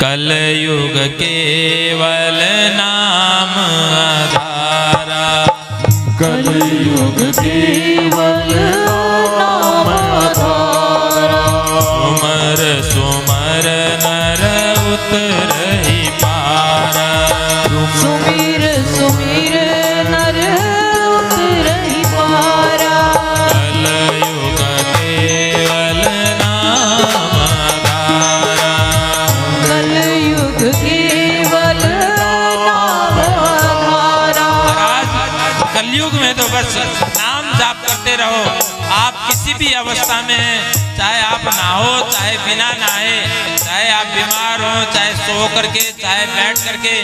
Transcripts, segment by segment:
कलयुग केवल नाम आधारा, कलयुग केवल नाम आधारा। सुमर सुमर नर उतरहि पारा, सुमिर सुमिर नर उतरहि पारा। कलयुग केवल नाम आधारा, कलयुग केवल नाम आधारा। कलयुग में तो बस नाम जाप करते रहो। आप किसी भी अवस्था में, चाहे आप नहाओ चाहे बिना नहाए, चाहे आप बीमार हो चाहे सो करके चाहे बैठ करके,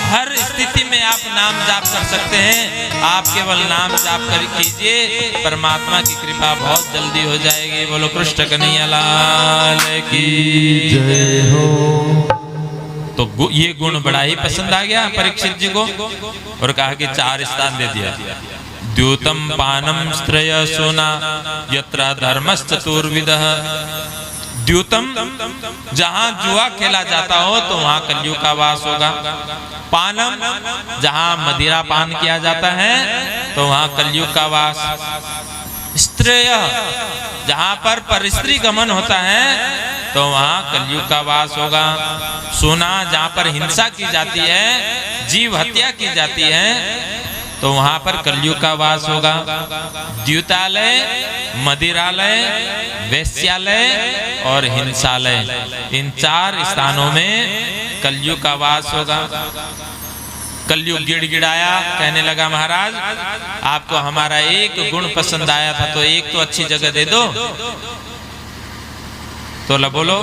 हर स्थिति में आप नाम जाप कर सकते हैं। आप केवल नाम जाप कर कीजिए, परमात्मा की कृपा बहुत जल्दी हो जाएगी। बोलो कृष्ण कन्हैया लाल की जय हो। तो ये गुण बड़ा ही पसंद आ गया परीक्षित जी को, और कहा कि 4 स्थान दे दिया। द्यूतम पानम स्त्रय सोना यत्र धर्मश्चतुर्विदः। द्यूतम, जहां जुआ खेला जाता हो तो वहां कलयुग का वास होगा। पानम, जहां मदिरा पान किया जाता है तो वहां कलयुग का वास। स्त्रेय, जहां पर परस्त्री गमन होता है तो वहां कलयुग का वास होगा। सोना, जहां पर हिंसा की जाती है, जीव हत्या की जाती है, तो वहां पर कलयुग का वास होगा। द्यूतालय, मदिरालय, वेश्यालय और हिंसालय, इन 4 स्थानों में कलयुग का वास होगा। कलयुग गिड़गिड़ाया, कहने लगा महाराज आपको हमारा एक गुण पसंद आया था, तो एक तो अच्छी जगह दे दो। तो बोलो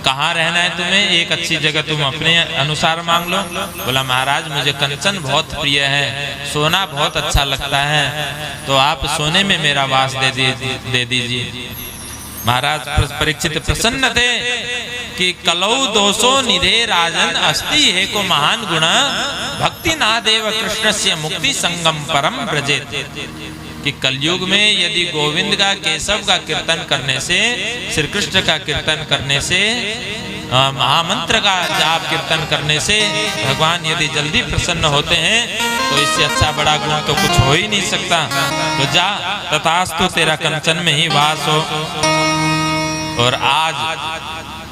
कहाँ रहना है तुम्हें, एक अच्छी जगह तुम अपने अनुसार मांग लो। बोला महाराज मुझे कंचन बहुत प्रिय है, सोना बहुत अच्छा लगता है, तो आप सोने में मेरा वास दे दीजिए। महाराज परीक्षित प्रसन्न थे कि कलौ दोषो निधे राजन अस्ति है को महान गुण, भक्ति नादेव कृष्ण से मुक्ति संगम परम ब्रजेत। कि कलयुग में यदि गोविंद का, केशव का कीर्तन करने से, श्री कृष्ण का कीर्तन करने से, महामंत्र का जाप कीर्तन करने से भगवान यदि जल्दी प्रसन्न होते हैं तो इससे अच्छा बड़ा गुण तो कुछ हो ही नहीं सकता। तो जा तथास्तु तेरा कंचन में ही वास हो। और आज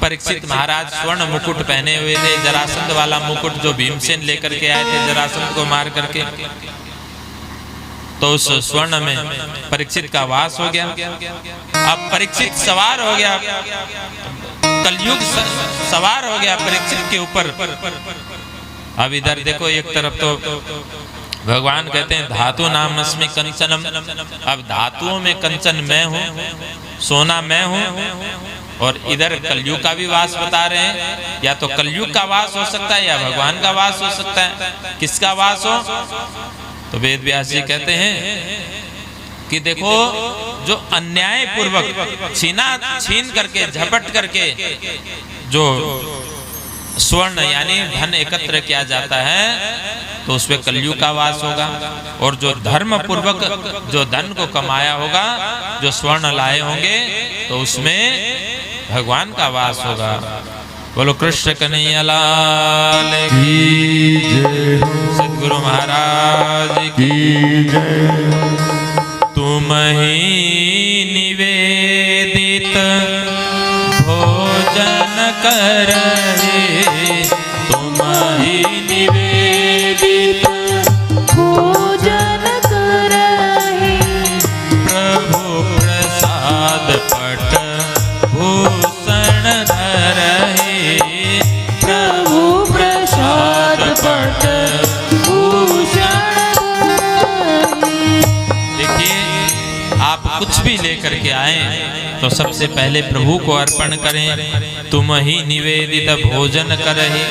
परीक्षित महाराज स्वर्ण मुकुट पहने हुए थे, जरासंध वाला मुकुट जो भीमसेन लेकर के आए थे जरासंध को मार करके, तो उस स्वर्ण में परीक्षित का वास हो गया। अब परीक्षित सवार हो गया, कलयुग सवार हो गया परीक्षित के ऊपर। अब इधर देखो, एक तरफ तो भगवान कहते हैं धातु नामस्मि कंचनम, अब धातुओं में कंचन मैं हूँ, सोना मैं हूँ, और इधर कलयुग का भी वास बता रहे हैं। या तो कलयुग का वास हो सकता है या भगवान का वास हो सकता है। किसका वास हो? तो वेद व्यास जी कहते हैं कि देखो जो अन्याय पूर्वक छीन करके झपट करके जो स्वर्ण यानी धन एकत्र किया जाता है तो उसमें कलयुग का वास होगा। और जो धर्म पूर्वक जो धन को कमाया होगा, जो स्वर्ण लाए होंगे, तो उसमें भगवान का वास होगा। बोलो कृष्ण कन्हैया लाल की जय, सद्गुरु महाराज की जय। तुम ही निवेदित भोजन करहे, तुम ही निवेदित भोजन करहे, प्रभु प्रसाद पट भूषण धरहे, प्रभु प्रसाद पट भूषण धरहे। देखिए आप कुछ भी लेकर के आए तो सबसे पहले प्रभु को अर्पण करें। तुम ही निवेदित भोजन करहे।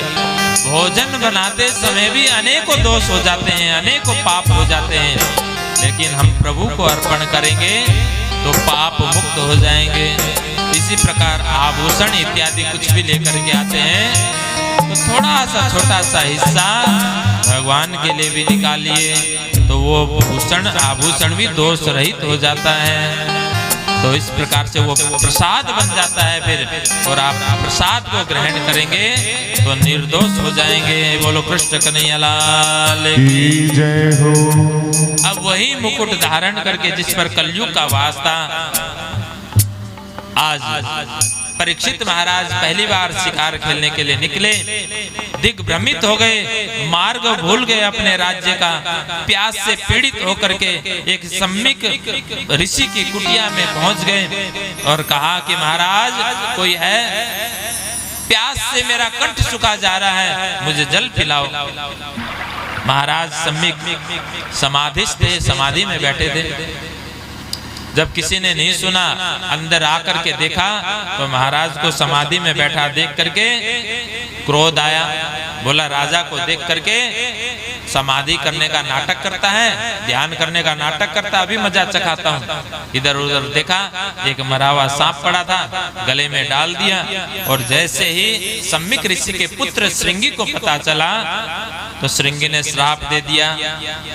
भोजन बनाते समय भी अनेकों दोष हो जाते हैं, अनेकों पाप हो जाते हैं, लेकिन हम प्रभु को अर्पण करेंगे तो पाप मुक्त हो जाएंगे। इसी प्रकार आभूषण इत्यादि कुछ भी लेकर के आते हैं तो थोड़ा सा छोटा सा हिस्सा भगवान के लिए भी निकालिए, तो वो भूषण आभूषण भी दोष रहित हो जाता है। तो इस प्रकार से वो प्रसाद बन जाता है फिर, और आप प्रसाद को ग्रहण करेंगे तो निर्दोष हो जाएंगे। बोलो कृष्ण कन्हैया लाल की जय हो। अब वही मुकुट धारण करके जिस पर कलयुग का वास था, आज परीक्षित महाराज पहली बार शिकार खेलने के लिए निकले, दिग्भ्रमित हो गए, मार्ग भूल गए अपने राज्य का, प्यास से पीड़ित होकर के एक सम्मिक ऋषि की कुटिया में पहुंच गए और कहा कि महाराज कोई है, प्यास से मेरा कंठ सूखा जा रहा है, मुझे जल पिलाओ। महाराज सम्मिक समाधिस्थ थे, समाधि में बैठे थे। जब किसी ने नहीं सुना, अंदर आकर के देखा तो महाराज को समाधि में बैठा देख करके क्रोध आया। बोला राजा को देख करके समाधि करने का नाटक करता है, ध्यान करने का नाटक करता, अभी मजा चखाता हूँ। इधर उधर देखा, एक मरा हुआ सांप पड़ा था, गले में डाल दिया। और जैसे ही सम्मिक ऋषि के पुत्र श्रृंगी को पता चला तो श्रृंगी ने श्राप दे दिया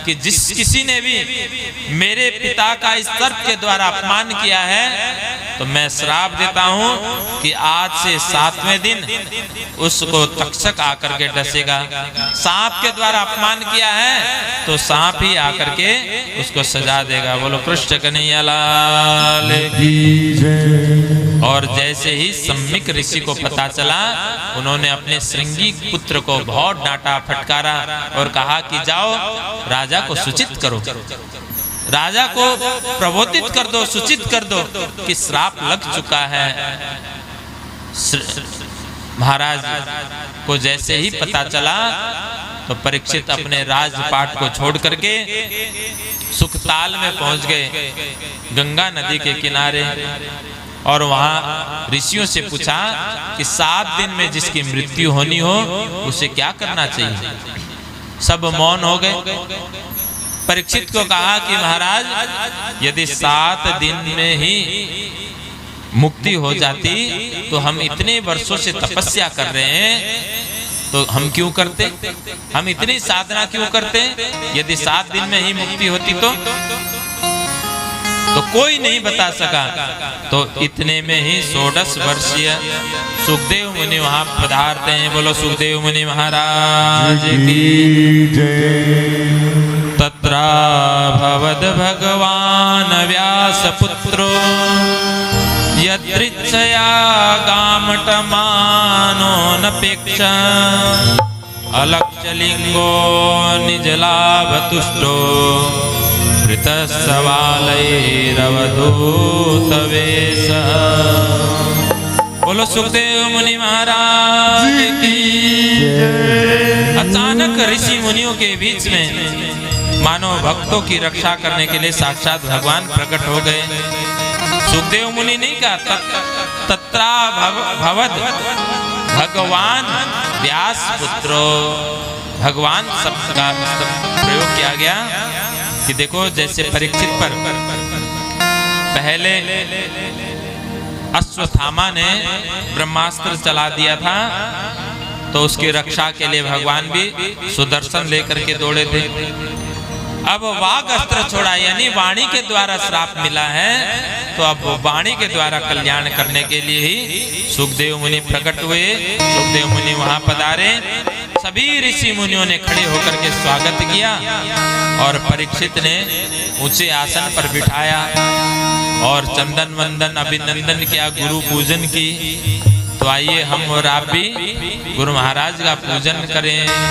कि जिस किसी ने भी मेरे पिता का इस सर्प के द्वारा अपमान किया है तो मैं श्राप देता हूं कि आज से 7वें दिन उसको तक्षक आकर के डसेगा। सांप के द्वारा अपमान किया है तो सांप ही आकर के उसको सजा देगा। बोलो कृष्ण कन्हैया लाल की जय। और जैसे ही सम्मिक ऋषि को पता चला, उन्होंने अपने श्रृंगी पुत्र को बहुत डांटा, फटकारा और कहा कि जाओ राजा को सूचित करो, राजा को प्रबोधित कर दो, सूचित कर दो कि श्राप लग चुका है। महाराज को जैसे ही पता चला तो परीक्षित अपने राजपाट को छोड़ करके सुखताल में पहुंच गए, गंगा नदी के किनारे। और वहां ऋषियों से पूछा कि 7 दिन में जिसकी मृत्यु होनी हो उसे क्या करना चाहिए। सब मौन हो गए। परीक्षित को कहा कि महाराज यदि 7 दिन में ही मुक्ति हो जाती तो हम इतने वर्षों से तपस्या कर रहे हैं तो हम क्यों करते, हम इतनी साधना क्यों करते। यदि 7 दिन में ही मुक्ति होती तो कोई नहीं बता सका। तो इतने में ही 16 वर्षीय सुखदेव मुनि वहां पधारते हैं। बोलो सुखदेव मुनि महाराज की जय। तत्रा भवद भगवान व्यास पुत्रो यदृच्छया गामटमानो नपेक्षा अलक्षलिंगो निजलाभ तुष्टो ऋतसवालैरवधूतवेश। बोलो सुखदेव मुनि महाराज की। अचानक ऋषि मुनियों के बीच में मानव भक्तों की रक्षा करने के लिए साक्षात भगवान प्रकट हो गए। सुखदेव मुनि नहीं कहा, तत्रा भवद भगवान व्यास पुत्रो। भगवान शब्द का प्रयोग किया गया कि देखो जैसे परीक्षित पर पहले अश्वत्थामा ने ब्रह्मास्त्र चला दिया था तो उसकी रक्षा के लिए भगवान भी सुदर्शन लेकर के दौड़े थे। अब वाग अस्त्र छोड़ा, यानी वाणी के द्वारा श्राप मिला है तो अब वाणी के द्वारा कल्याण करने के लिए ही सुखदेव मुनि प्रकट हुए। सुखदेव मुनि वहां पधारे, सभी ऋषि मुनियों ने खड़े होकर के स्वागत किया और परीक्षित ने ऊंचे आसन पर बिठाया और चंदन वंदन अभिनंदन किया, गुरु पूजन की। तो आइए हम और आप भी गुरु महाराज का पूजन करें।